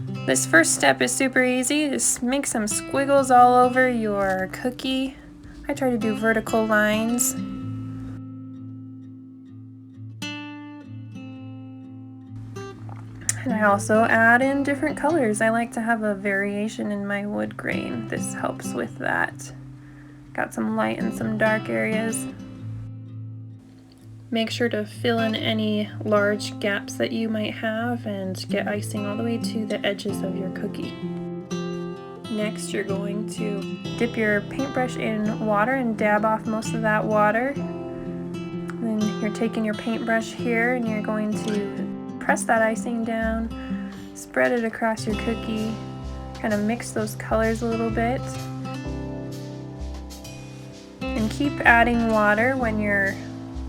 This first step is super easy. Just make some squiggles all over your cookie. I try to do vertical lines. And I also add in different colors. I like to have a variation in my wood grain. This helps with that. Got some light and some dark areas. Make sure to fill in any large gaps that you might have and get icing all the way to the edges of your cookie. Next, you're going to dip your paintbrush in water and dab off most of that water. Then you're taking your paintbrush here and you're going to press that icing down, spread it across your cookie, kind of mix those colors a little bit. And keep adding water when your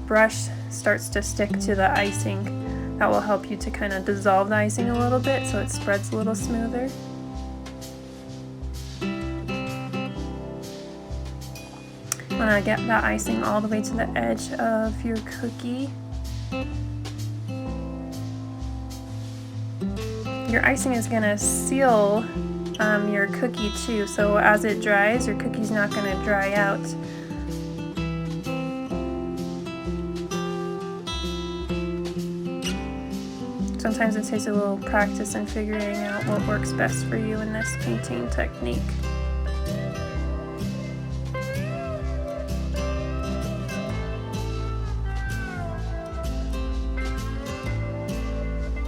brush starts to stick to the icing. That will help you to kind of dissolve the icing a little bit so it spreads a little smoother. You want to get that icing all the way to the edge of your cookie. Your icing is going to seal your cookie too, so as it dries, your cookie's not going to dry out. Sometimes it takes a little practice in figuring out what works best for you in this painting technique.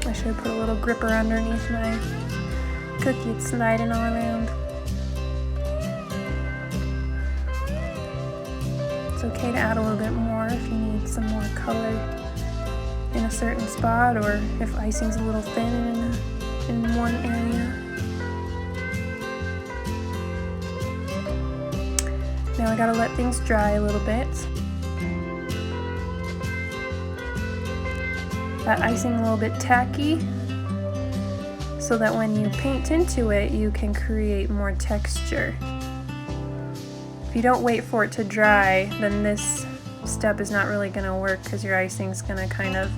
I should put a little gripper underneath my cookie. It's sliding all around. It's okay to add a little bit more if you need some more color in a certain spot, or if icing's a little thin in one area. Now I gotta let things dry a little bit. That icing a little bit tacky, so that when you paint into it, you can create more texture. If you don't wait for it to dry, then this step is not really going to work because your icing's going to kind of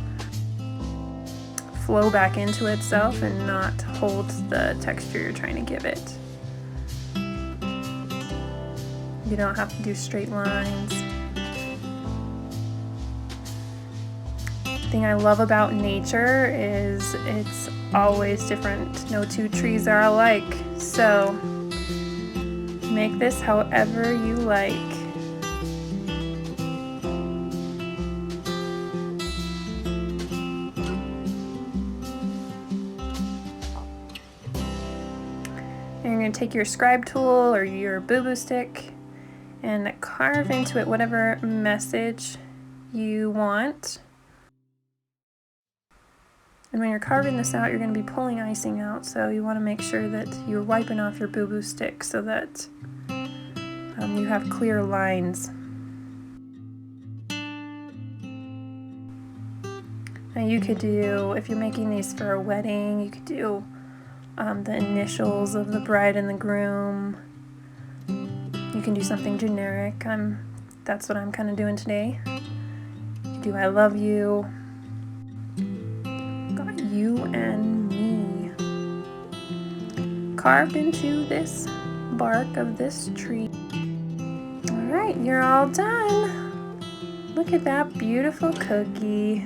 flow back into itself and not hold the texture you're trying to give it. You don't have to do straight lines. The thing I love about nature is it's always different. No two trees are alike. So make this however you like. And you're going to take your scribe tool or your boo-boo stick and carve into it whatever message you want. And when you're carving this out, you're going to be pulling icing out, so you want to make sure that you're wiping off your boo-boo stick so that you have clear lines. Now you could do, if you're making these for a wedding, you could do the initials of the bride and the groom. You can do something generic. That's what I'm kind of doing today. You could do I love you. Got you and me carved into this bark of this tree. Alright, you're all done. Look at that beautiful cookie.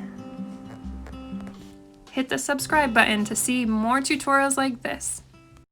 Hit the subscribe button to see more tutorials like this.